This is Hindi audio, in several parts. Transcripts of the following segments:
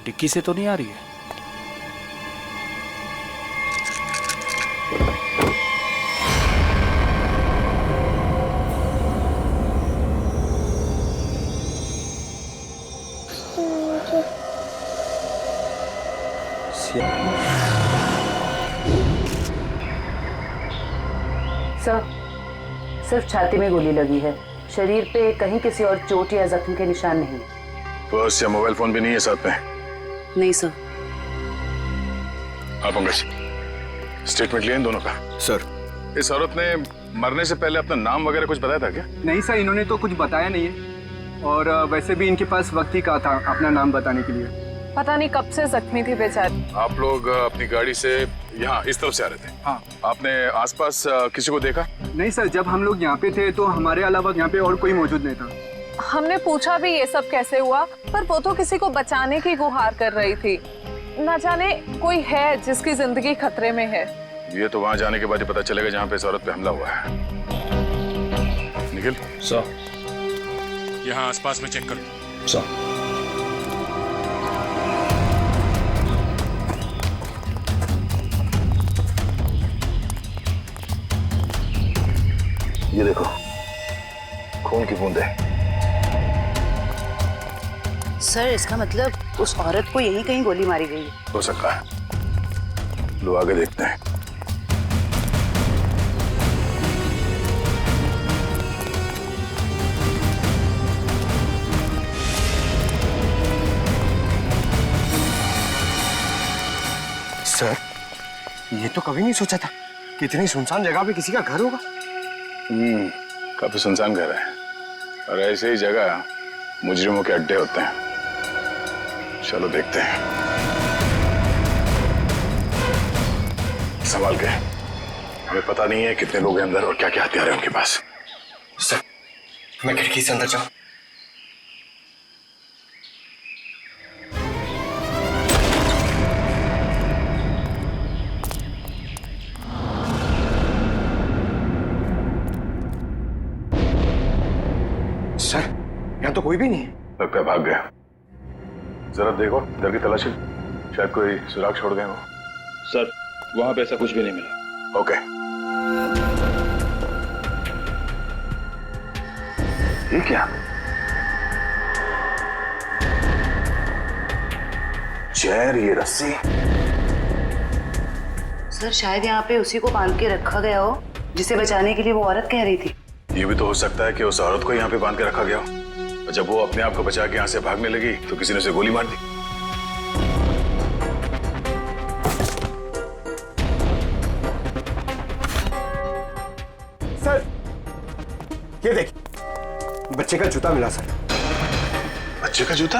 डिक्की से तो नहीं आ रही है? सर, सिर्फ छाती में गोली लगी है, शरीर पे कहीं किसी और चोट या जख्म के निशान नहीं। पर्स या मोबाइल फोन भी नहीं है साथ में? नहीं सर। हाँ पंकज, स्टेटमेंट लिए इन दोनों का? सर, इस औरत ने मरने से पहले अपना नाम वगैरह कुछ बताया था क्या? नहीं सर, इन्होंने तो कुछ बताया नहीं है और वैसे भी इनके पास वक्त ही कहा था अपना नाम बताने के लिए। पता नहीं कब से जख्मी थी बेचारी। आप लोग अपनी गाड़ी से यहाँ इस तरफ से आ रहे थे? हाँ। आपने आसपास किसी को देखा? नहीं सर, जब हम लोग यहाँ पे थे तो हमारे अलावा यहाँ पे और कोई मौजूद नहीं था। हमने पूछा भी ये सब कैसे हुआ, पर वो तो किसी को बचाने की गुहार कर रही थी। न जाने कोई है जिसकी जिंदगी खतरे में है। ये तो वहाँ जाने के बाद ही पता चलेगा जहाँ पे इस औरत पे हमला हुआ है। निखिल सर, यहाँ आसपास में चेक करो। सर। ये देखो, खून की बूंदें। सर, इसका मतलब उस औरत को यहीं कहीं गोली मारी गई है। हो सकता है, लो आगे देखते हैं। सर, ये तो कभी नहीं सोचा था कि इतनी सुनसान जगह पे किसी का घर होगा। काफी सुनसान घर है और ऐसे ही जगह मुजरिमों के अड्डे होते हैं। चलो देखते हैं, संभाल के। हमें पता नहीं है कितने लोग हैं अंदर और क्या क्या हथियार है उनके पास। सर, मैं खिड़की से अंदर जाऊं? सर, यहाँ तो कोई भी नहीं है। लगता है भाग गया। जरा देखो इधर की तलाशी, शायद कोई सुराग छोड़ गए हो। सर, वहां पे ऐसा कुछ भी नहीं मिला। ओके, ये क्या? चेयर, ये रस्सी। सर, शायद यहाँ पे उसी को बांध के रखा गया हो जिसे बचाने के लिए वो औरत कह रही थी। ये भी तो हो सकता है कि उस औरत को यहाँ पे बांध के रखा गया हो और जब वो अपने आप को बचा के यहाँ से भागने लगी तो किसी ने उसे गोली मार दी। सर, ये देखिए, बच्चे का जूता मिला सर। बच्चे का जूता?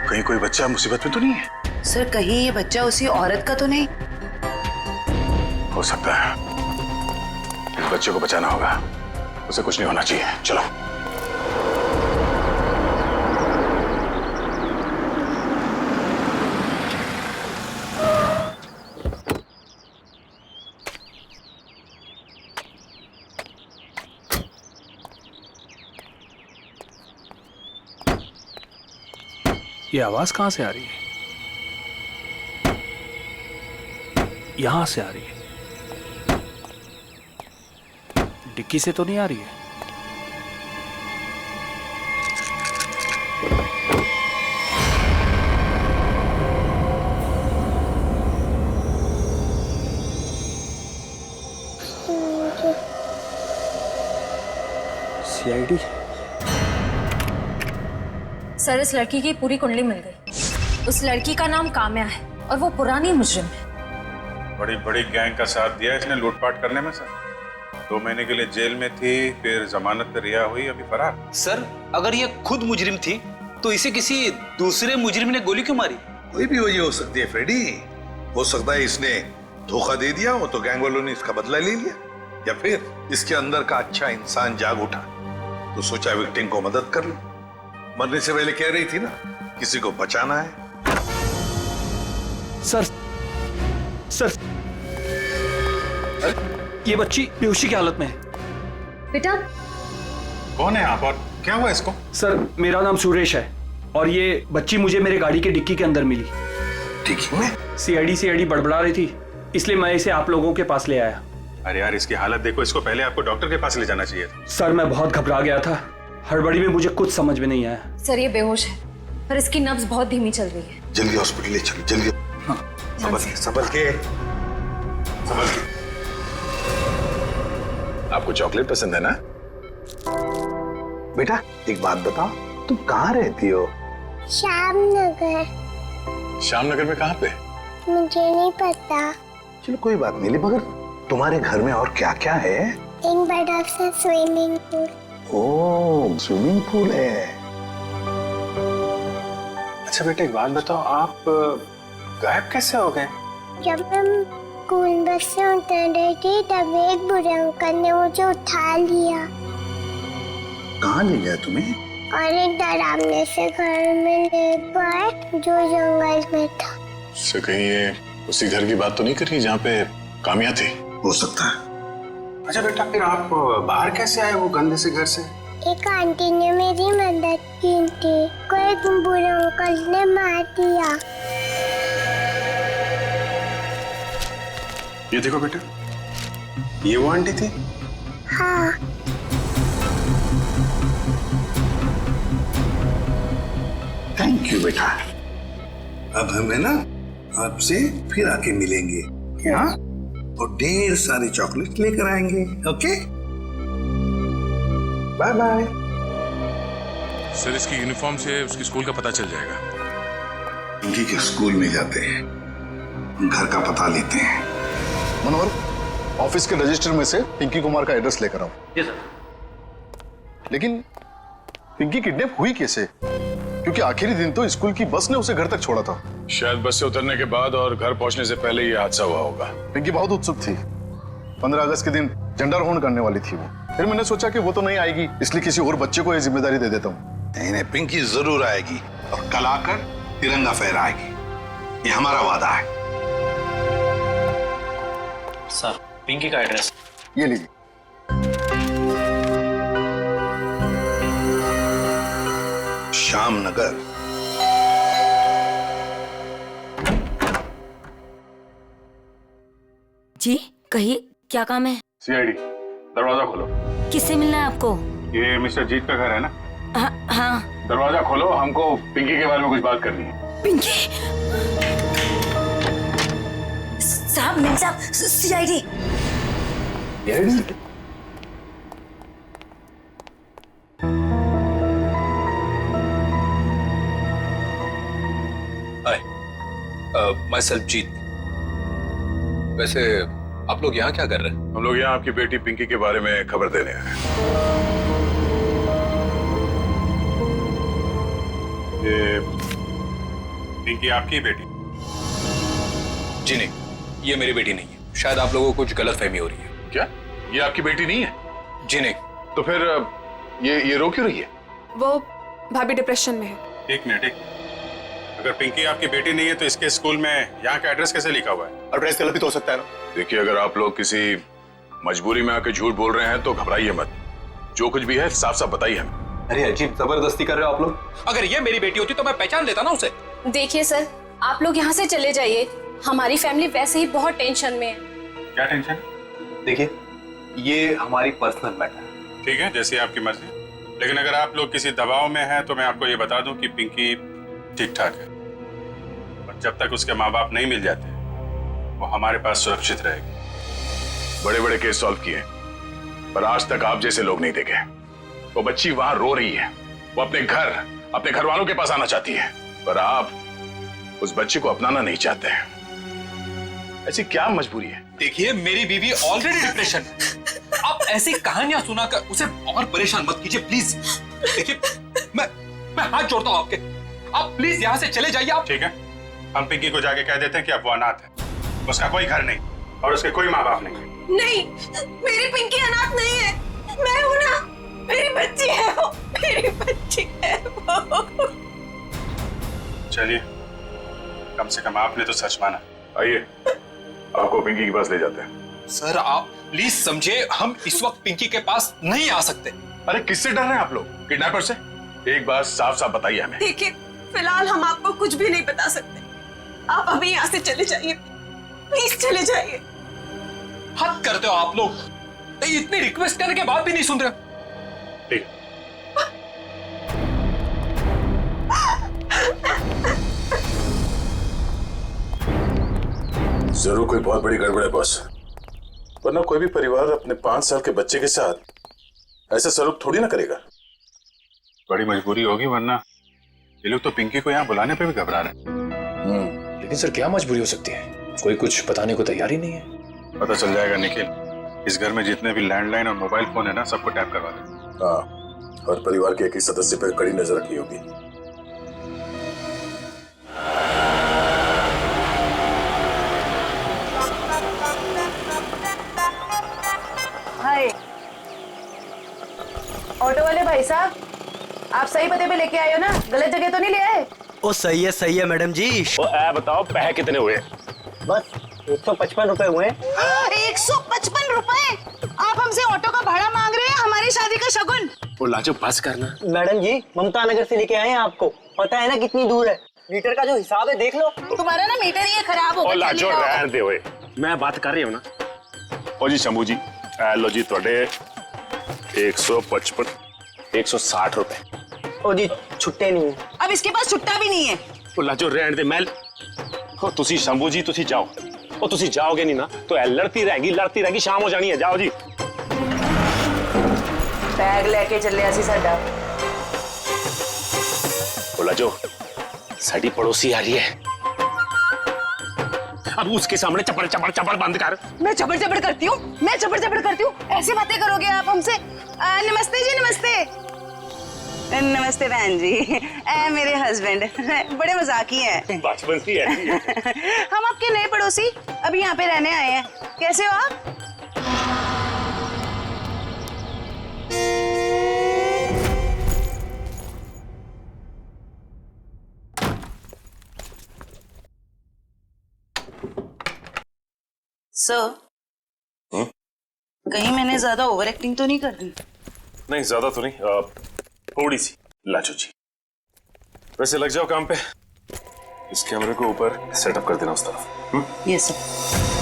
कहीं कोई बच्चा मुसीबत में तो नहीं है? सर, कहीं ये बच्चा उसी औरत का तो नहीं? हो सकता है। इस बच्चे को बचाना होगा, उसे कुछ नहीं होना चाहिए। चलो। ये आवाज कहां से आ रही है? यहां से आ रही है। डिक्की से तो नहीं आ रही है? सीआईडी। सर, इस लड़की की पूरी कुंडली मिल गई। उस लड़की का नाम काम्या है और वो पुरानी मुजरिम है। बड़ी बड़ी गैंग का साथ दिया इसने लूटपाट करने में सर। 2 महीने के लिए जेल में थी, फिर जमानत पे रिहा हुई, अभी फरार। सर, अगर ये खुद मुजरिम थी तो इसे किसी दूसरे मुजरिम ने गोली क्यों मारी? कोई भी वजह हो सकती है फ्रेडी। हो सकता है इसने धोखा दे दिया हो तो गैंग वालों ने इसका बदला ले लिया, या फिर इसके अंदर का अच्छा इंसान जाग उठा तो सोचा विक्टिम को मदद कर लो। मरने से पहले कह रही थी ना, किसी को बचाना है। सर, सर, ये बच्ची बेहोशी की हालत में है। बेटा, कौन है आप और क्या हुआ इसको? सर, मेरा नाम सुरेश है। और ये बच्ची मुझे मेरे गाड़ी के डिक्की के अंदर मिली। डिक्की में? सीआईडी बड़बड़ा रही थी, इसलिए मैं इसे आप लोगों के पास ले आया। अरे यार इसकी हालत देखो, इसको पहले आपको डॉक्टर के पास ले जाना चाहिए था। सर मैं बहुत घबरा गया था, हड़बड़ी में मुझे कुछ समझ में नहीं आया। सर ये बेहोश है, पर इसकी नब्ज बहुत धीमी चल रही है। जल्दी हॉस्पिटल ले चलो, जल्दी। संभल के। आपको चॉकलेट पसंद है ना? बेटा एक बात बताओ, तुम कहाँ रहती हो? श्यामनगर। श्यामनगर में कहाँ पे? मुझे नहीं पता। चलो कोई बात नहीं, मगर तुम्हारे घर में और क्या क्या है? एक बड़ा सा स्विमिंग पूल। ओह स्विमिंग पूल है। अच्छा बेटा एक बात बताओ, आप गायब कैसे हो गए? जब हम स्कूल बस से उतर रही थी तब एक बुरे अंकल ने मुझे उठा लिया। कहाँ ले गया तुम्हें? और एक डरावने से घर में ले गए जो जंगल में था। से कहीं ये उसी घर की बात तो नहीं कर रही जहाँ पे कामिया थी? हो सकता है। अच्छा बेटा फिर आप बाहर कैसे आए वो गंदे से घर से? एक आंटी ने मेरी मदद की थी, को एक बुरे अंकल ने मार दिया। ये देखो बेटा, ये वो आंटी थी? हाँ। थैंक यू बेटा। अब हमें ना आपसे फिर आके मिलेंगे क्या? और ढेर सारी चॉकलेट लेकर आएंगे। Okay bye bye. सर इसकी यूनिफॉर्म से उसकी स्कूल का पता चल जाएगा। पिंकी के स्कूल में जाते हैं, घर का पता लेते हैं। मनोहर, ऑफिस के रजिस्टर में से पिंकी कुमार का एड्रेस लेकर आओ। जी सर। लेकिन पिंकी किडनैप हुई कैसे? क्योंकि आखिरी दिन तो स्कूल की बस ने उसे घर तक छोड़ा था। शायद बस से उतरने के बाद और घर पहुंचने से पहले ये हादसा हुआ होगा। पिंकी बहुत उत्सुक थी, 15 अगस्त के दिन झंडारोहण करने वाली थी वो। फिर मैंने सोचा कि वो तो नहीं आएगी, इसलिए किसी और बच्चे को ये जिम्मेदारी दे देता हूँ। नहीं, पिंकी जरूर आएगी और कल आकर तिरंगा फहराएगी, ये हमारा वादा है। सर पिंकी का एड्रेस ये लीजिए। श्यामनगर। जी कहिए, क्या काम है? सीआईडी, दरवाजा खोलो। किससे मिलना है आपको? ये मिस्टर जीत का घर है ना? हाँ। दरवाजा खोलो, हमको पिंकी के बारे में कुछ बात करनी है। पिंकी साहब, मिल साहब, सीआईडी। माय सेल्फ जीत। वैसे आप लोग यहाँ क्या कर रहे हैं? हम लोग यहाँ आपकी बेटी पिंकी के बारे में खबर देने आए हैं। ये पिंकी आपकी बेटी? जी नहीं, ये मेरी बेटी नहीं है। शायद आप लोगों को कुछ गलतफहमी हो रही है। क्या ये आपकी बेटी नहीं है? जी नहीं। तो फिर ये रो क्यों रही है? वो भाभी डिप्रेशन में है। एक मिनट। अगर पिंकी आपकी बेटी नहीं है तो इसके स्कूल में यहाँ का एड्रेस कैसे लिखा हुआ है? एड्रेस गलत भी तो हो सकता है ना। देखिए, अगर आप लोग किसी मजबूरी में आके झूठ बोल रहे हैं तो घबराइए मत। जो कुछ भी है साफ साफ बताइए हमें। अरे अजीब जबरदस्ती कर रहे हो आप लोग। अगर ये मेरी बेटी होती तो मैं पहचान लेता ना उसे। देखिए सर, आप लोग यहाँ से चले जाइए, हमारी फैमिली वैसे ही बहुत टेंशन में है। क्या टेंशन? देखिए, ये हमारी पर्सनल मैटर है। ठीक है, जैसी आपकी मर्जी। लेकिन अगर आप लोग किसी दबाव में हैं तो मैं आपको ये बता दूं कि पिंकी ठीक ठाक है, और जब तक उसके माँ बाप नहीं मिल जाते वो हमारे पास सुरक्षित रहेगी। बड़े बड़े केस सॉल्व किए, पर आज तक आप जैसे लोग नहीं देखे। वो बच्ची वहां रो रही है, वो अपने घर वालों के पास आना चाहती है, पर आप उस बच्ची को अपनाना नहीं चाहते हैं। ऐसी क्या मजबूरी है? देखिए, मेरी बीवी ऑलरेडी डिप्रेशन में। आप ऐसी कहानियां सुनाकर उसे और परेशान मत कीजिए प्लीज। देखिए, मैं हाथ जोड़ता हूं आपके, आप प्लीज यहाँ से चले जाइए। आप ठीक है, हम पिंकी को जाके कह देते हैं कि अब वो अनाथ है, उसका कोई घर नहीं और उसके कोई माँ बाप नहीं। नहीं, मेरी पिंकी अनाथ नहीं है, मैं हूं ना, मेरी बच्ची है वो, मेरी बच्ची है वो। चलिए, कम से कम आपने तो सच माना। आइए, आपको पिंकी के पास ले जाते हैं। सर आप प्लीज समझे, हम इस वक्त पिंकी के पास नहीं आ सकते। अरे किससे डर रहे हैं आप लोग? किडनैपर से? एक बात साफ साफ बताइए हमें। देखिए, फिलहाल हम आपको कुछ भी नहीं बता सकते। आप अभी यहाँ से चले जाइए, प्लीज चले जाइए। हद करते हो आप लोग, इतनी रिक्वेस्ट करने के बाद भी नहीं सुन रहे। ठीक, जरूर कोई बहुत बड़ी गड़बड़ है बॉस, वरना कोई भी परिवार अपने 5 साल के बच्चे के साथ ऐसा सलूक थोड़ी ना करेगा। बड़ी मजबूरी होगी, वरना ये लोग तो पिंकी को यहाँ बुलाने पे भी घबरा रहे हैं। लेकिन सर क्या मजबूरी हो सकती है? कोई कुछ बताने को तैयार ही नहीं है। पता चल जाएगा निखिल। इस घर में जितने भी लैंडलाइन और मोबाइल फोन है ना, सबको टैप करवा दे। हाँ, और परिवार के एक ही सदस्य पर कड़ी नजर रखनी होगी। हाय, ऑटो वाले भाई साहब, आप सही पते पे लेके आए हो ना? गलत जगह तो नहीं ले आए? ओ सही है मैडम जी। बताओ पैसे कितने हुए? बस 155 रुपए हुए। 155 रुपए? आप हमसे ऑटो का भाड़ा मांग रहे हैं हमारी शादी का शगुन? वो लाजो बस करना। मैडम जी, ममता नगर से लेके आए हैं आपको, पता है ना कितनी दूर है। मीटर का जो हिसाब है देख लो। तुम्हारा ना मीटर ही खराब हो गया। लाजो रहने दे हुए, मैं बात कर रही हूँ ना। ओ जी शंभू जी, लो जी थोड़े 155 160 रुपए। ओ जी छुट्टे नहीं है। अब इसके पास छुट्टा भी नहीं है। ओ लाजो रहने दे, मैं ओ तुसी शंभू जी तुसी जाओ। ओ तुसी जाओगे नहीं ना तो लड़ती रहेगी, शाम हो जानी है। जाओ जी। बैग लेके चले आसी साडा। ओ लाजो, साडी पड़ोसी आ रही है, अब उसके सामने चपड़ चपड़ चपड़ बंद कर। मैं चपड़ चपड़ करती हूँ, मैं चपड़ चपड़ करती हूँ? ऐसी बातें करोगे आप हमसे? नमस्ते जी, नमस्ते। नमस्ते बहन जी, मेरे हस्बैंड बड़े मजाकी हैं। बचपन से ऐसी है। हम आपके नए पड़ोसी अभी यहाँ पे रहने आए हैं। कैसे हो आप? सर, कहीं मैंने ज्यादा ओवर एक्टिंग तो नहीं कर दी? नहीं ज्यादा तो नहीं, थोड़ी सी। लाजो जी, वैसे लग जाओ काम पे। इस कैमरे को ऊपर सेटअप कर देना उस तरफ। Yes sir.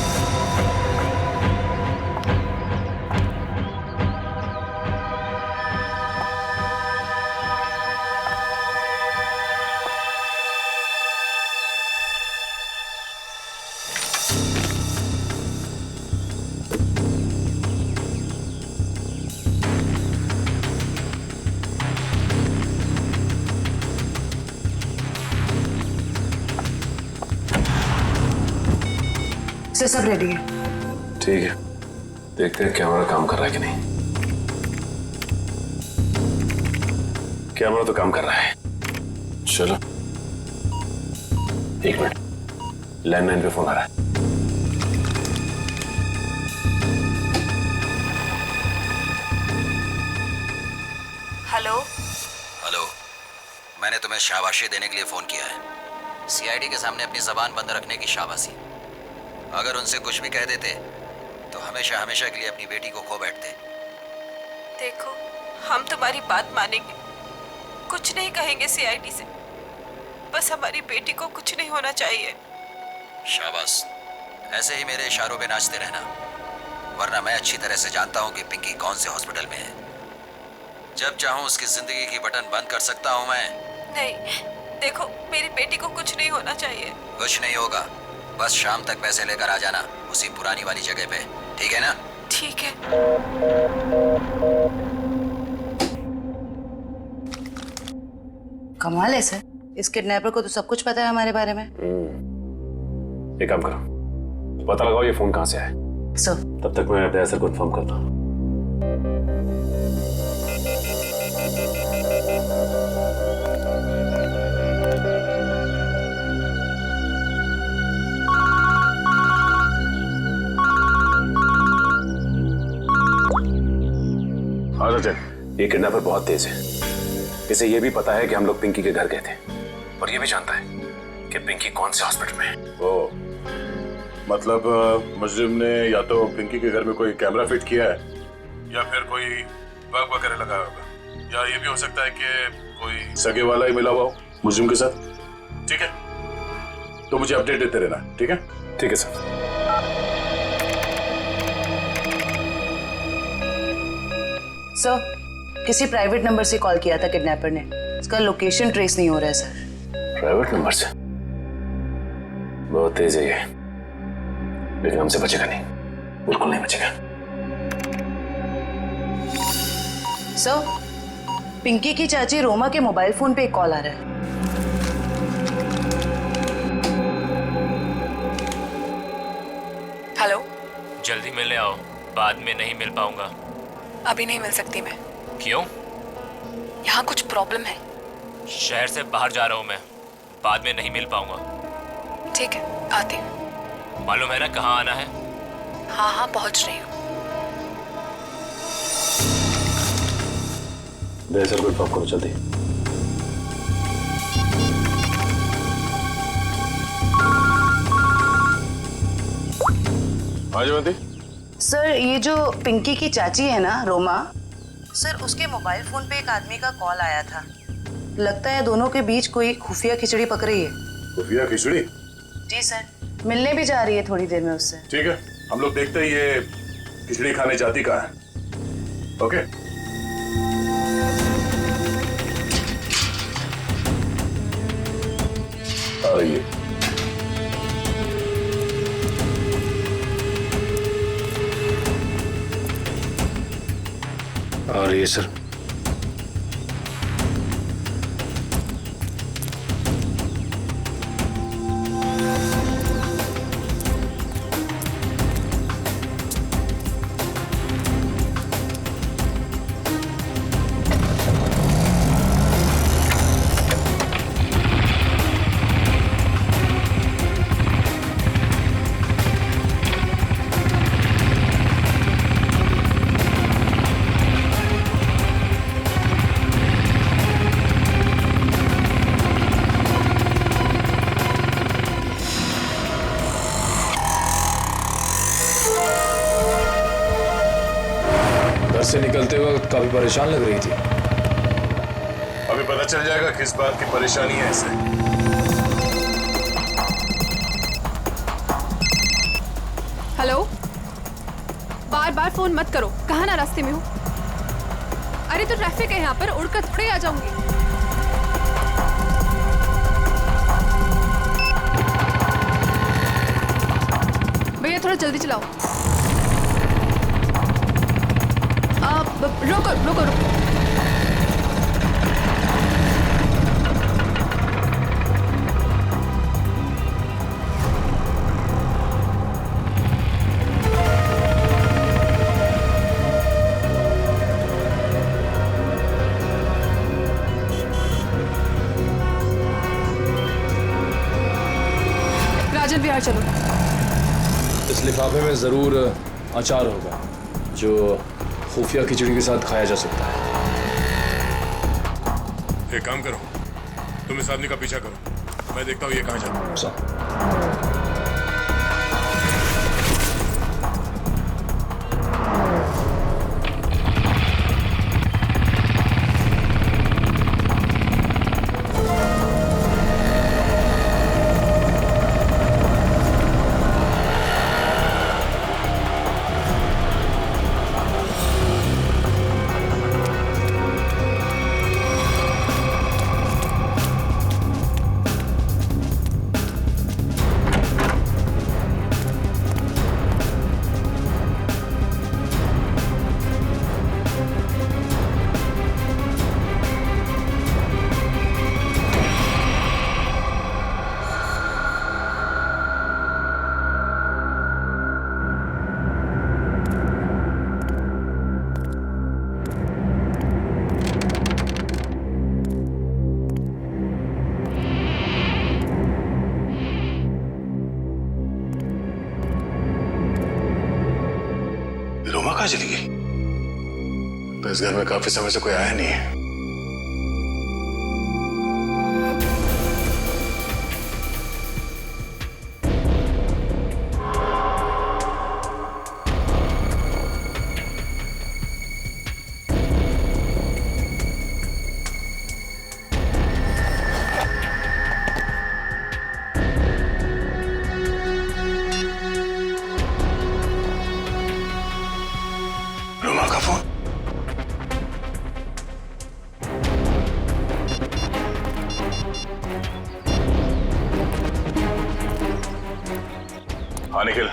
सब रेडी है। ठीक है, देखते हैं कैमरा काम कर रहा है कि नहीं। कैमरा तो काम कर रहा है। चलो 1 मिनट, लैंडलाइन पे फोन आ रहा है। हेलो। हेलो, मैंने तुम्हें शाबाशी देने के लिए फोन किया है। सीआईडी के सामने अपनी जबान बंद रखने की शाबाशी। अगर उनसे कुछ भी कह देते तो हमेशा हमेशा के लिए अपनी बेटी को खो बैठते। देखो, हम तुम्हारी बात मानेंगे, कुछ नहीं कहेंगे सीआईडी से। बस हमारी बेटी को कुछ नहीं होना चाहिए। शाबाश, ऐसे ही मेरे इशारों पे नाचते रहना, वरना मैं अच्छी तरह से जानता हूँ कि पिंकी कौन से हॉस्पिटल में है। जब चाहूँ उसकी जिंदगी की बटन बंद कर सकता हूँ मैं। नहीं, देखो, मेरी बेटी को कुछ नहीं होना चाहिए। कुछ नहीं होगा, बस शाम तक पैसे लेकर आ जाना उसी पुरानी वाली जगह पे, ठीक है ना? ठीक है। कमाल है सर, इस किडनैपर को तो सब कुछ पता है हमारे बारे में। एक काम करो, पता लगाओ ये फोन कहाँ से आया। सर, तब तक मैं अपने को इन्फॉर्म करता हूँ। ये किडनैपर बहुत तेज है। इसे ये भी पता है कि हम लोग पिंकी के घर गए थे, और ये भी जानता है कि पिंकी कौन से हॉस्पिटल में है। ओ, मतलब मुजरिम ने या तो पिंकी के घर में कोई कैमरा फिट किया है, या फिर कोई बग वगैरह लगा होगा, या ये भी हो सकता है कि कोई सगे वाला ही मिला हुआ हो मुजरिम के साथ, ठीक है? तो मुझे अपडेट देते रहना, ठीक है? ठीक है सर। सर, किसी प्राइवेट नंबर से कॉल किया था किडनैपर ने, इसका लोकेशन ट्रेस नहीं हो रहा है सर। प्राइवेट नंबर से? बहुत तेज है ये, लेकिन हमसे बचेगा नहीं, बिल्कुल नहीं बचेगा। सर, पिंकी की चाची रोमा के मोबाइल फोन पे एक कॉल आ रहा है। हेलो, जल्दी मिलने आओ, बाद में नहीं मिल पाऊंगा। अभी नहीं मिल सकती मैं। क्यों? यहाँ कुछ प्रॉब्लम है। शहर से बाहर जा रहा हूँ मैं, बाद में नहीं मिल पाऊंगा। ठीक है, आती हूँ। मालूम है ना कहाँ आना है? हाँ हाँ, पहुँच रही हूँ। दे सर, कोई ड्रॉप करो जल्दी। हाँ जयवंती। सर, ये जो पिंकी की चाची है ना रोमा, सर उसके मोबाइल फोन पे एक आदमी का कॉल आया था। लगता है दोनों के बीच कोई खुफिया खिचड़ी पक रही है। खुफिया खिचड़ी? जी सर, मिलने भी जा रही है थोड़ी देर में उससे। ठीक है, हम लोग देखते ही ये खिचड़ी खाने जाती कहाँ है। ओके? आ रही है। आ रही है सर। से निकलते वक्त काफी परेशान लग रही थी। अभी पता चल जाएगा किस बात की परेशानी है इसे। हेलो, बार बार फोन मत करो। कहाँ ना रास्ते में हूँ। अरे तो ट्रैफिक है यहाँ पर, उड़कर थोड़े आ जाऊंगी। भैया थोड़ा जल्दी चलाओ। रोको रोको रोको। राजन विहार चलो। इस लिफाफे में जरूर अचार होगा जो खुफिया खिचड़ी के साथ खाया जा सकता है। एक काम करो, तुम इस आदमी का पीछा करो, मैं देखता हूँ ये कहाँ जाता है। रोमा कहाँ चली गई? तो इस घर में काफी समय से कोई आया नहीं है। हाँ निखिल,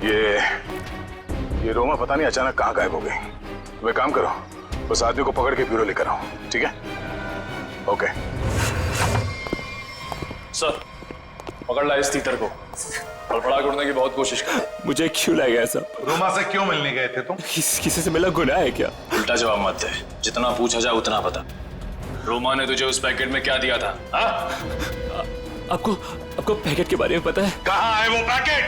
ये रोमा पता नहीं अचानक कहाँ गायब हो गई। वे काम करो, उस आदमी को पकड़ के ब्यूरो लेकर आओ, ठीक है? ओके सर, पकड़ ला इस तीतर को। फड़फड़ा करने की बहुत कोशिश कर। मुझे क्यों लाया गया सब? रोमा से क्यों मिलने गए थे तुम? किसी से मिला गुनाह है क्या? उल्टा जवाब मत दे, जितना पूछा जाए उतना बता। रोमा ने तुझे उस पैकेट में क्या दिया था? आपको पैकेट के बारे में पता है? कहाँ है वो पैकेट?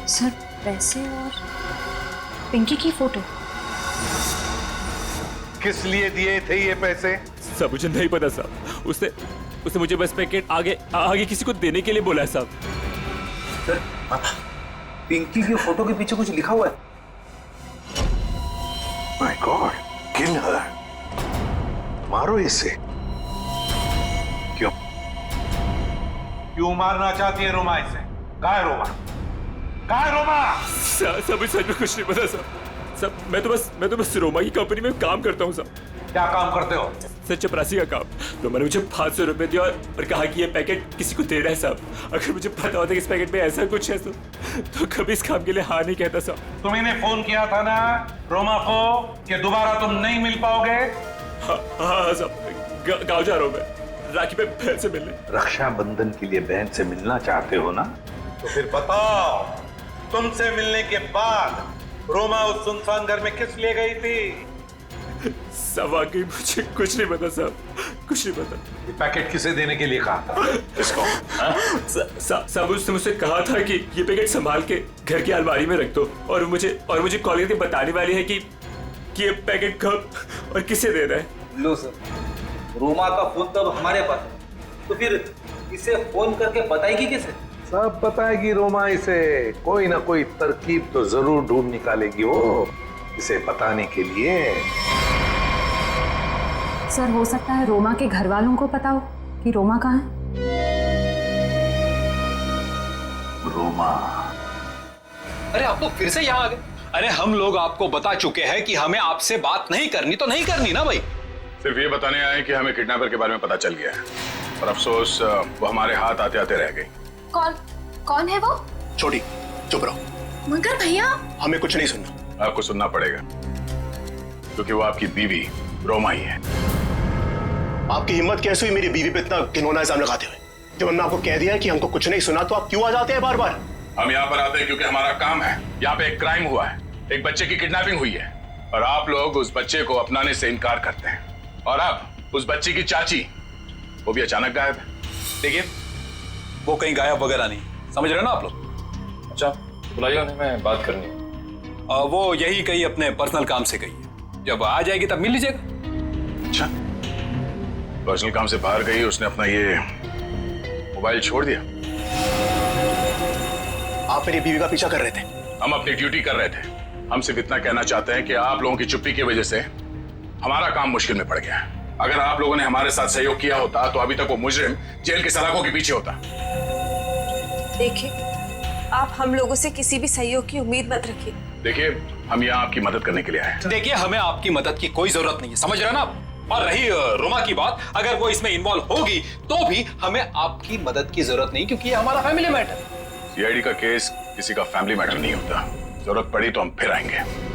सर पैसे और पिंकी की फोटो। किस लिए दिए थे ये पैसे? सब मुझे नहीं पता साहब। उसने मुझे बस पैकेट आगे किसी को देने के लिए बोला है साहब। सर, पिंकी की फोटो के पीछे कुछ लिखा हुआ है। माय गॉड, किल हर। मारो इसे। क्यों मारना चाहती है रोमा इसे? कहाँ है रोमा? कहाँ है रोमा? सब सच में कुछ नहीं पता सब मैं तो बस रोमा की कंपनी में काम करता हूँ सब। क्या काम करते हो? सर चपरासी का काम। तो मैंने मुझे 500 रुपए दिया और कहा कि ये पैकेट किसी को देना है साहब। अगर मुझे पता होता कि इस पैकेट में ऐसा कुछ है तो कभी इस काम के लिए हाँ नहीं कहता साहब। तुमने फोन किया था ना रोमा को कि दोबारा तुम नहीं मिल पाओगे? हाँ साहब, गाँव जा रहा हूँ मैं राखी पे बहन से मिलने। रक्षाबंधन के लिए बहन से मिलना चाहते हो ना? तो फिर बताओ, तुमसे मिलने के बाद रोमा उस सुनसान घर में किस लिए गई थी? सब वाकई मुझे कुछ नहीं पता साहब, कुछ नहीं पता। ये पैकेट किसे देने के लिए कहा था? किसको? साहब उसने मुझसे कहा था कि ये पैकेट संभाल के घर की अलमारी में रख दो और मुझे कॉल करके बताने वाली है कि ये पैकेट कब और किसे देना है। लो सर, रोमा का फोन तब हमारे पास है, तो फिर इसे फोन करके बताएगी किसे? सब बताएगी रोमा इसे। कोई ना कोई तरकीब तो जरूर ढूंढ निकालेगी वो इसे बताने के लिए। सर हो सकता है रोमा के घर वालों को पता हो कि रोमा कहाँ है। रोमा? अरे आप लोग फिर से यहाँ आ गए? अरे हम लोग आपको बता चुके हैं कि हमें आपसे बात नहीं करनी तो नहीं करनी ना भाई। सिर्फ ये बताने आए कि हमें किडनैपर के बारे में पता चल गया है और अफसोस वो हमारे हाथ आते आते रह गई। कौन है वो? छोटी चुप रहो। मगर भैया हमें कुछ नहीं सुनना। आपको सुनना पड़ेगा क्योंकि वो आपकी बीवी रोमा ही है। आपकी हिम्मत कैसे हुई मेरी बीवी पे इतना घिनौना इल्जाम लगाते हुए? जब हमने आपको कह दिया है कि हमको कुछ नहीं सुना तो आप क्यों आ जाते हैं बार बार? हम यहाँ पर आते हैं क्योंकि हमारा काम है। यहाँ पे एक क्राइम हुआ है, एक बच्चे की किडनैपिंग हुई है और आप लोग उस बच्चे को अपनाने से इनकार करते हैं। और अब उस बच्ची की चाची वो भी अचानक गायब है। देखिए वो कहीं गायब वगैरह नहीं, समझ रहे हो ना आप लोग? अच्छा बुलाइए उन्हें, मैं बात करनी है। वो यही कहीं अपने पर्सनल काम से गई है, जब आ जाएगी तब मिल लीजिएगा। अच्छा, पर्सनल काम से बाहर गई, उसने अपना ये मोबाइल छोड़ दिया। आप मेरी बीवी का पीछा कर रहे थे? हम अपनी ड्यूटी कर रहे थे। हम सिर्फ इतना कहना चाहते हैं कि आप लोगों की चुप्पी की वजह से हमारा काम मुश्किल में पड़ गया है। अगर आप लोगों ने हमारे साथ सहयोग किया होता तो अभी तक वो मुजरिम जेल की सलाखों के पीछे होता। देखिए, आप हम लोगों से किसी भी सहयोग की उम्मीद मत रखिए। देखिए, हम यहाँ आपकी मदद करने के लिए आए। देखिए हमें आपकी मदद की कोई जरूरत नहीं है, समझ रहे ना आप? और रही रोमा की बात, अगर वो इसमें इन्वॉल्व होगी तो भी हमें आपकी मदद की जरूरत नहीं, क्योंकि ये हमारा फैमिली मैटर। सीआईडी का केस किसी का फैमिली मैटर नहीं होता। जरूरत पड़ी तो हम फिर आएंगे।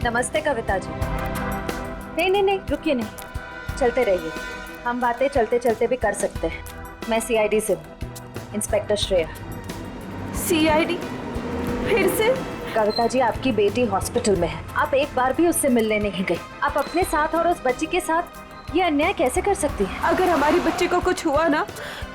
नमस्ते कविता जी। नहीं रुकिए, नहीं चलते रहिए। हम बातें चलते चलते भी कर सकते हैं। मैं सीआईडी से हूँ, इंस्पेक्टर श्रेया। सीआईडी? फिर से? कविता जी, आपकी बेटी हॉस्पिटल में है, आप एक बार भी उससे मिलने नहीं गई। आप अपने साथ और उस बच्ची के साथ ये अन्याय कैसे कर सकती हैं? अगर हमारी बच्ची को कुछ हुआ ना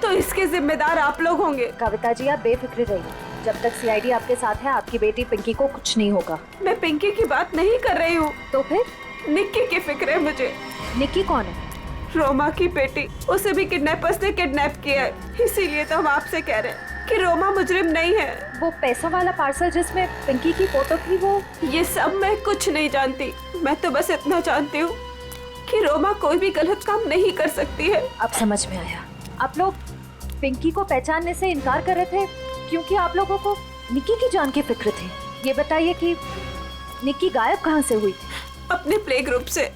तो इसके जिम्मेदार आप लोग होंगे। कविता जी, आप बेफिक्र रहिए। जब तक सीआईडी आपके साथ है आपकी बेटी पिंकी को कुछ नहीं होगा। मैं पिंकी की बात नहीं कर रही हूँ। तो फिर? निक्की की फिक्र है मुझे। निक्की कौन है? रोमा की बेटी। उसे भी किडनैपर्स ने किडनैप किया है, इसीलिए तो हम आपसे कह रहे हैं कि रोमा मुजरिम नहीं है। वो पैसा वाला पार्सल जिसमें पिंकी की फोटो थी वो? ये सब मैं कुछ नहीं जानती। मैं तो बस इतना जानती हूँ कि रोमा कोई भी गलत काम नहीं कर सकती है। अब समझ में आया। आप लोग पिंकी को पहचानने से इनकार कर रहे थे क्योंकि आप लोगों को निक्की की जान की फिक्र थी। ये बताइए कि निक्की गायब कहाँ से हुई? अपने प्ले ग्रुप से।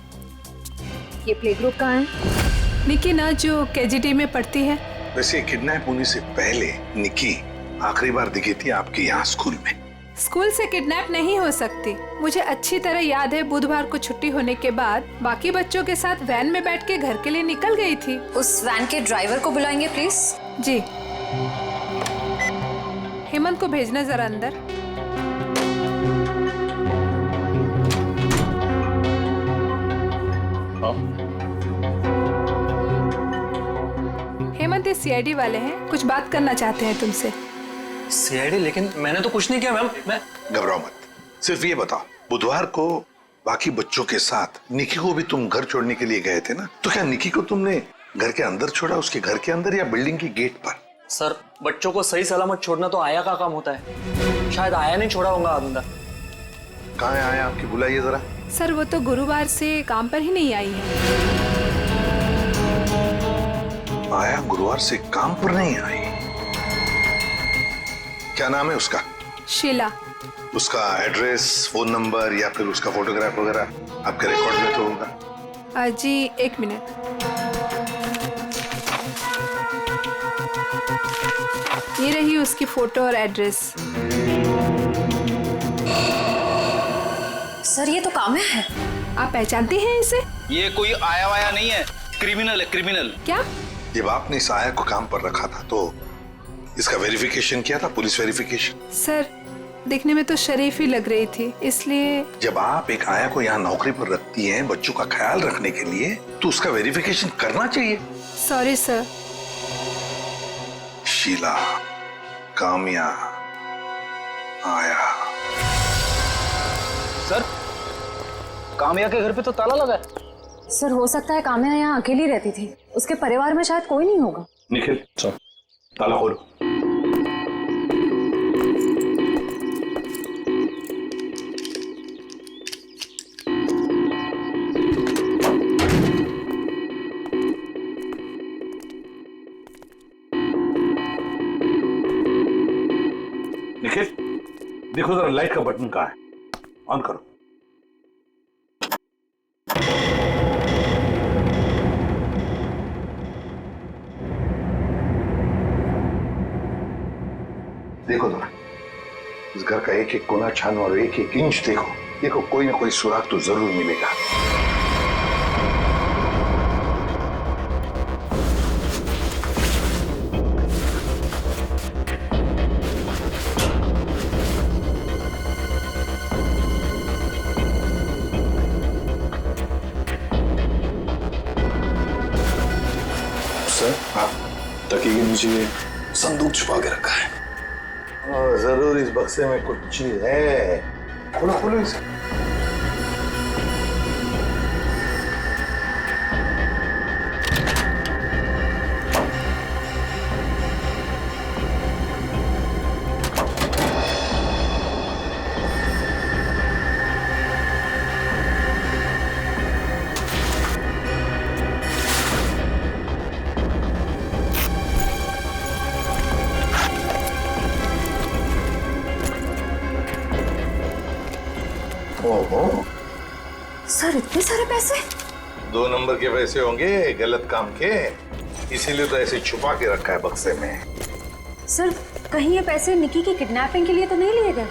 ये प्ले ग्रुप कहाँ है? निक्की ना जो केजीटी में पढ़ती है। वैसे किडनैप होने से पहले निक्की आखिरी बार दिखी थी आपके यहाँ स्कूल में। स्कूल से किडनैप नहीं हो सकती। मुझे अच्छी तरह याद है बुधवार को छुट्टी होने के बाद बाकी बच्चों के साथ वैन में बैठ के घर के लिए निकल गई थी। उस वैन के ड्राइवर को बुलाएंगे प्लीज। जी। हेमंत को भेजना जरा अंदर। हेमंत इस सीआईडी वाले हैं, कुछ बात करना चाहते हैं तुमसे। सीआईडी? लेकिन मैंने तो कुछ नहीं किया मैम। मैं घबराओ मत, सिर्फ ये बताओ बुधवार को बाकी बच्चों के साथ निक्की को भी तुम घर छोड़ने के लिए गए थे ना, तो क्या निक्की को तुमने घर के अंदर छोड़ा, उसके घर के अंदर या बिल्डिंग की गेट पर? सर बच्चों को सही सलामत छोड़ना तो आया का काम होता है, शायद आया नहीं छोड़ा होगा अंदर। कहाँ है आया आपकी? बुलाइए जरा। सर वो तो गुरुवार से काम पर ही नहीं आई है। आया गुरुवार से काम पर नहीं आई? क्या नाम है उसका? शीला। उसका एड्रेस, फोन नंबर या फिर उसका फोटोग्राफ वगैरह आपके रिकॉर्ड में तो होगा? जी एक मिनट। ये रही उसकी फोटो और एड्रेस। सर ये तो काम्या है। आप पहचानते हैं इसे? ये कोई आया वाया नहीं है, क्रिमिनल है, क्रिमिनल। क्या? जब आपने इस आया को काम पर रखा था तो इसका वेरिफिकेशन किया था, पुलिस वेरिफिकेशन? सर दिखने में तो शरीफ ही लग रही थी, इसलिए। जब आप एक आया को यहाँ नौकरी पर रखती हैं बच्चों का ख्याल रखने के लिए, तो उसका वेरिफिकेशन करना चाहिए। Sorry sir. शीला, काम्या, आया। सर काम्या के घर पे तो ताला लगा है। सर हो सकता है काम्या यहाँ अकेली रहती थी, उसके परिवार में शायद कोई नहीं होगा। निखिल ताला खोलो। निखिल देखो जरा लाइट का बटन कहाँ है, ऑन करो। देखो जरा इस घर का एक एक कोना छानो और एक एक इंच देखो, देखो कोई ना कोई सुराग तो जरूर मिलेगा। सर हाँ, तकिए के नीचे संदूक छुपा के रखा है। जरूर इस बक्से में कुछ चीज है, खोलो खोलो इसे। ओहो सर इतने सारे पैसे? 2 नंबर के पैसे होंगे गलत काम के, इसीलिए तो ऐसे छुपा के रखा है बक्से में। सर कहीं ये पैसे निक्की की किडनैपिंग के लिए तो नहीं लिए गए?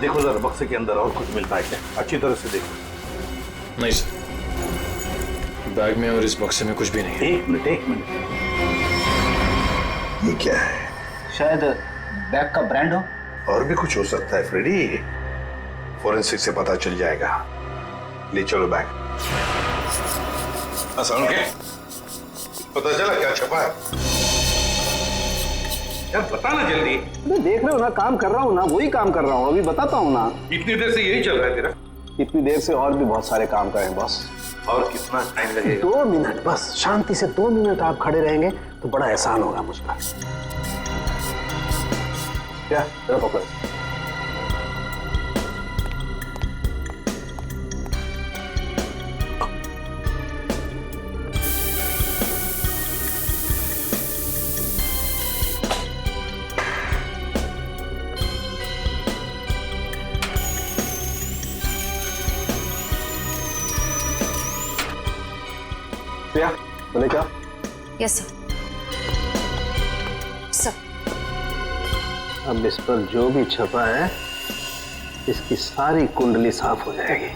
देखो जरा बक्से के अंदर और कुछ मिलता है क्या, अच्छी तरह से देखो। नहीं सर, बैग में और इस बक्से में कुछ भी नहीं है। एक मिनट ये क्या है? शायद बैग का ब्रांड हो। और भी कुछ हो सकता है फ्रेडी, फोरेंसिक से पता चल जाएगा। ले चलो बैग। असम के पता चला क्या छपा है? यार बता ना जल्दी। मैं देख रहे हो ना, काम कर रहा हूँ ना, वही काम कर रहा हूँ, अभी बताता हूँ ना। इतनी देर से यही चल रहा है तेरा? इतनी देर से और भी बहुत सारे काम करें बॉस। और कितना टाइम लगेगा? 2 मिनट बस, शांति से 2 मिनट आप खड़े रहेंगे तो बड़ा एहसान होगा मुझका। क्या जरा पकड़। प्रिया, बोले क्या? Yes sir. सर अब इस पर जो भी छपा है, इसकी सारी कुंडली साफ हो जाएगी।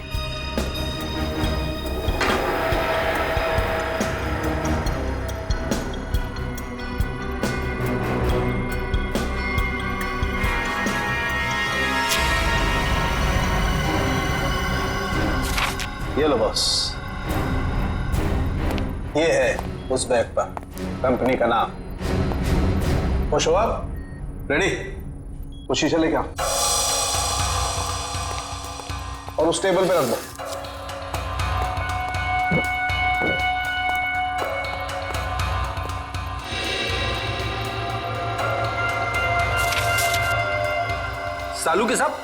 ये लो बॉस, ये है उस बैग पर कंपनी का नाम। खुश हो आप? रेडी? वो शीशा लेके आओ और उस टेबल पे रख दो। सालू के साहब,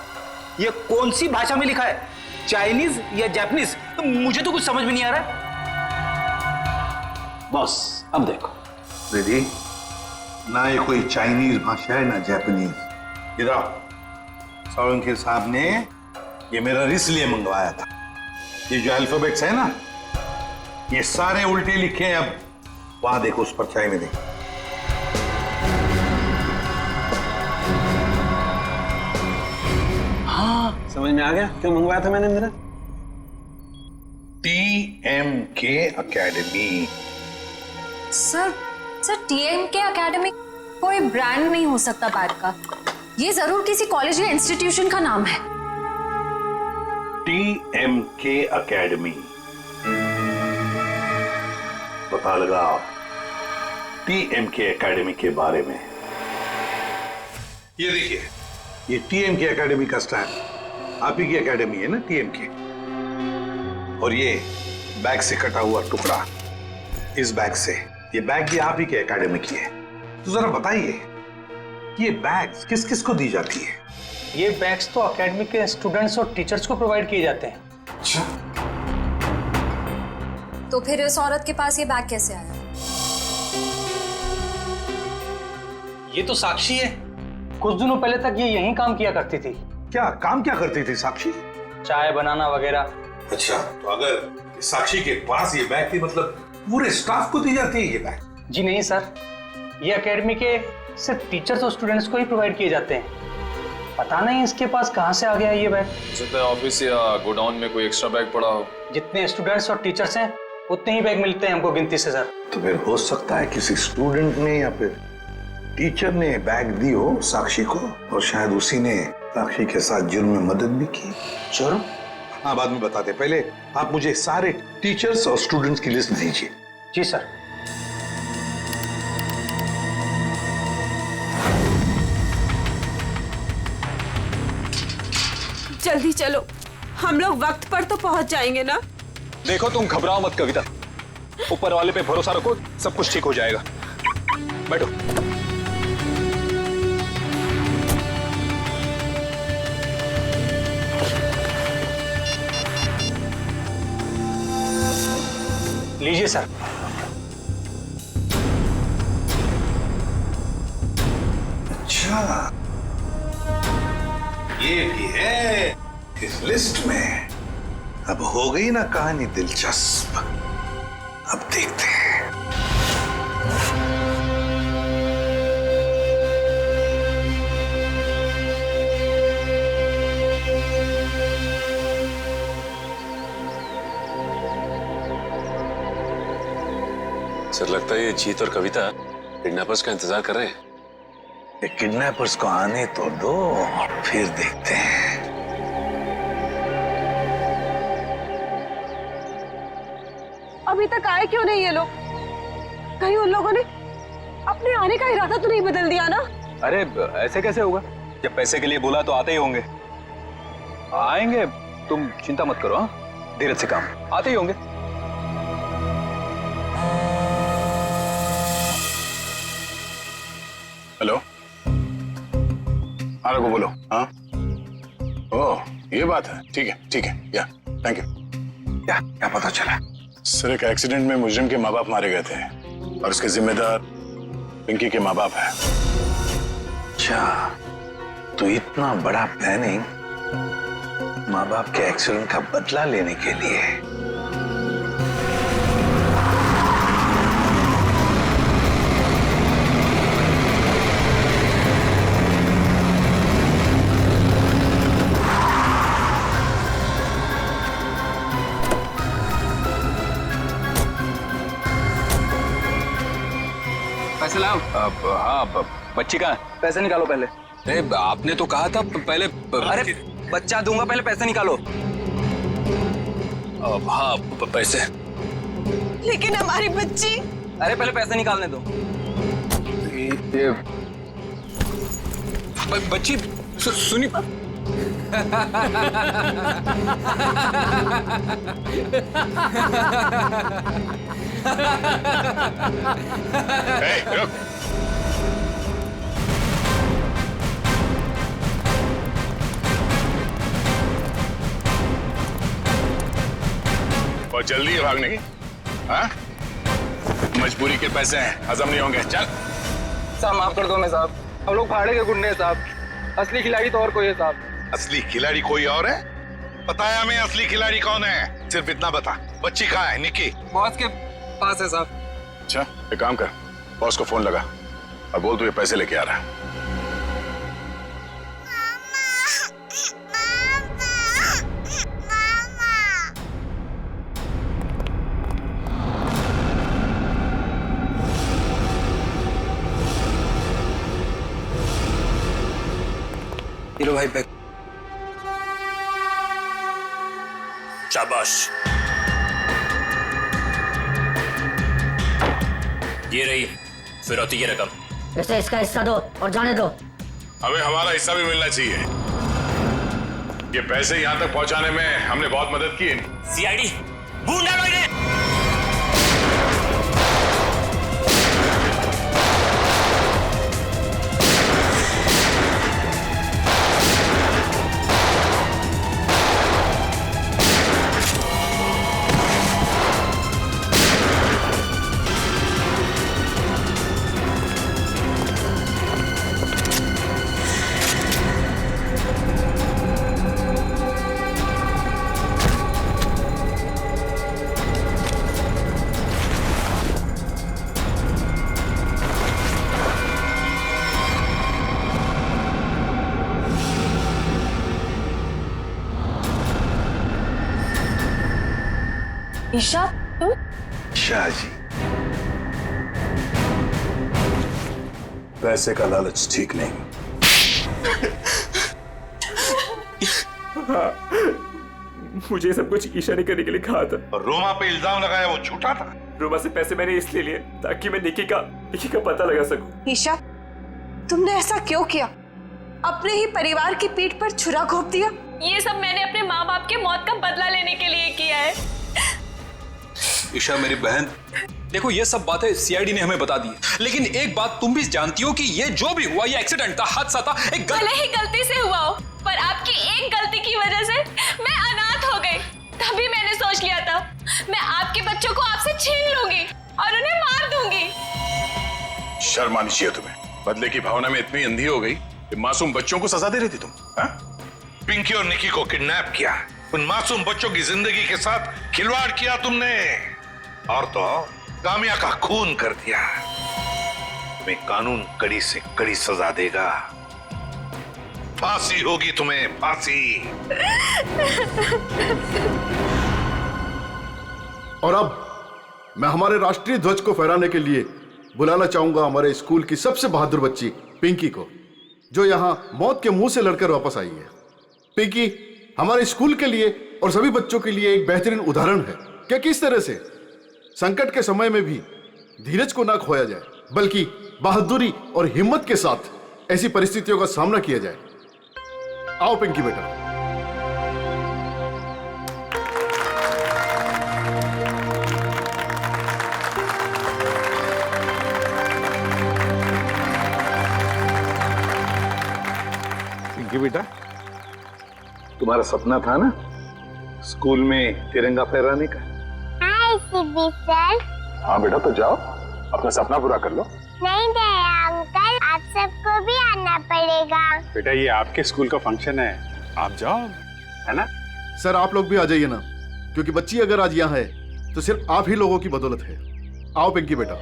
ये कौन सी भाषा में लिखा है? चाइनीज या जापानीज? मुझे तो कुछ समझ में नहीं आ रहा। बॉस अब देखो। रेडी? ना ये कोई चाइनीज भाषा है ना जापानीज। इधर सोलंकी साहब ने ये मेरा इसलिए मंगवाया था। ये जो अल्फाबेट्स है ना, ये सारे उल्टे लिखे हैं। अब वहां देखो, उस परछाई में देखो। हाँ समझ में आ गया क्यों मंगवाया था मैंने मेरा। TMK academy. Sir TMK academy कोई ब्रांड नहीं हो सकता बैग का। ये जरूर किसी कॉलेज या इंस्टीट्यूशन का नाम है। TMK अकेडमी, पता लगाओ TMK अकेडमी के बारे में। ये देखिए, ये TMK अकेडमी का स्टैंप आप ही की अकेडमी है ना, TMK। और ये बैग से कटा हुआ टुकड़ा, इस बैग से, ये बैग भी आप ही के एकेडमी की है। तो जरा बताइए कि ये बैग्स किस किस को दी जाती है? ये बैग्स तो एकेडमी के स्टूडेंट्स और टीचर्स को प्रोवाइड किए जाते हैं। अच्छा, तो फिर इस औरत के पास ये बैग कैसे आया? ये तो साक्षी है। कुछ दिनों पहले तक ये यहीं काम किया करती थी। क्या काम क्या करती थी साक्षी? चाय बनाना वगैरह। अच्छा, तो अगर साक्षी के पास ये बैग थी, मतलब पूरे स्टाफ को दी जाती है ये बैग? जी नहीं सर, ये एकेडमी के सिर्फ टीचर्स और स्टूडेंट्स को ही प्रोवाइड किए जाते हैं। पता नहीं इसके पास कहाँ से आ गया ये बैग। हो सकता है ऑफिस या गोडाउन में कोई एक्स्ट्रा बैग पड़ा हो। जितने स्टूडेंट्स और टीचर्स हैं उतने ही बैग मिलते हैं हमको गिनती से सर। तो फिर हो सकता है किसी स्टूडेंट ने या फिर टीचर ने बैग दी हो साक्षी को, और शायद उसी ने साक्षी के साथ जुर्म में मदद भी की। जुर्म? हाँ, बाद में बताते, पहले आप मुझे सारे टीचर्स और स्टूडेंट्स की लिस्ट दीजिए। जी सर। जल्दी चलो, हम लोग वक्त पर तो पहुंच जाएंगे ना। देखो तुम घबराओ मत कविता, ऊपर वाले पे भरोसा रखो, सब कुछ ठीक हो जाएगा। बैठो। लीजिए सर। अच्छा, ये भी है इस लिस्ट में। अब हो गई ना कहानी दिलचस्प। अब देखते हैं। सर, लगता है ये जीत और कविता किडनैपर्स का इंतजार कर रहे हैं। ये किडनैपर्स को आने तो दो, फिर देखते हैं। अभी तक आए क्यों नहीं ये लोग? कहीं उन लोगों ने अपने आने का इरादा तो नहीं बदल दिया ना? अरे ऐसे कैसे होगा? जब पैसे के लिए बोला तो आते ही होंगे। आएंगे, तुम चिंता मत करो। हाँ, धीरज से काम, आते ही होंगे। हेलो, हाँ रघु बोलो। हाँ, ओह ये बात है, ठीक है, या थैंक यू। क्या पता चला? सर एक एक्सीडेंट में मुजरिम के माँ बाप मारे गए थे और उसके जिम्मेदार पिंकी के माँ बाप है। अच्छा, तो इतना बड़ा प्लानिंग माँ बाप के एक्सीडेंट का बदला लेने के लिए। पैसे लाओ। हाँ, बच्ची कहाँ है? पैसे निकालो पहले। अरे आपने तो कहा था पहले। अरे बच्चा दूंगा, पहले पैसे निकालो। हाँ पैसे। लेकिन हमारी बच्ची। अरे पहले पैसे निकालने दो। ये बच्ची सुनी। रुक। बहुत जल्दी है भागने की। हाँ, मजबूरी के पैसे हैं, हजम नहीं होंगे। चल साहब माफ कर दो मैं साहब, हम लोग भाड़े के गुंडे हैं साहब, असली खिलाड़ी तो और कोई है साहब। असली खिलाड़ी कोई और है? बताया हमें असली खिलाड़ी कौन है, सिर्फ इतना बता। बच्ची कहाँ है? निकी बॉस के पास है साहब। अच्छा, एक काम कर, बॉस को फोन लगा और बोल तू ये पैसे लेके आ रहा है। हीरो भाई पैक। शाबाश, ये रही फिरौती की रकम। इसे इसका हिस्सा दो और जाने दो। हमें हमारा हिस्सा भी मिलना चाहिए। ये पैसे यहाँ तक पहुँचाने में हमने बहुत मदद की है। सीआईडी बूंद डालो इन्हें। ईशा तुम? शाह जी, पैसे का लालच ठीक नहीं। हाँ, मुझे सब कुछ ईशा ने करने के लिए कहा था। और रोमा पे इल्जाम लगाया वो झूठा था। रोमा से पैसे मैंने इसलिए लिए ताकि मैं निकी का पता लगा सकूं। ईशा तुमने ऐसा क्यों किया? अपने ही परिवार की पीठ पर छुरा घोंप दिया। ये सब मैंने अपने माँ बाप के मौत का बदला लेने के लिए किया है। ईशा मेरी बहन, देखो ये सब बातें सीआईडी ने हमें बता दी, लेकिन एक बात तुम भी जानती हो कि ये जो भी हुआ ये एक्सीडेंट था, हादसा था। भले ही गलती से हुआ हो, पर आपकी एक गलती की वजह से मैं अनाथ हो गई। तभी मैंने सोच लिया था मैं आपके बच्चों को आपसे छीन लूंगी और उन्हें मार दूंगी। शर्म आनी चाहिए तुम्हें। बदले की भावना में इतनी अंधी हो गई कि मासूम बच्चों को सजा दे रही थी तुम। हाँ? पिंकी और निकी को किडनैप किया, उन मासूम बच्चों की जिंदगी के साथ खिलवाड़ किया तुमने, और तो कामिया का खून कर दिया। तुम्हें कानून कड़ी से कड़ी सजा देगा, फांसी होगी तुम्हें, फांसी। और अब मैं हमारे राष्ट्रीय ध्वज को फहराने के लिए बुलाना चाहूंगा हमारे स्कूल की सबसे बहादुर बच्ची पिंकी को, जो यहां मौत के मुंह से लड़कर वापस आई है। पिंकी हमारे स्कूल के लिए और सभी बच्चों के लिए एक बेहतरीन उदाहरण है कि किस तरह से संकट के समय में भी धीरज को ना खोया जाए, बल्कि बहादुरी और हिम्मत के साथ ऐसी परिस्थितियों का सामना किया जाए। आओ पिंकी बेटा। पिंकी बेटा, तुम्हारा सपना था ना स्कूल में तिरंगा फहराने का? हाँ सीबी सर। हाँ बेटा, तो जाओ अपना सपना पूरा कर लो। नहीं दया अंकल, आप सबको भी आना पड़ेगा। बेटा ये आपके स्कूल का फंक्शन है, आप जाओ, है ना? सर आप लोग भी आ जाइए ना, क्योंकि बच्ची अगर आज यहाँ है तो सिर्फ आप ही लोगों की बदौलत है। आओ पिंकी बेटा।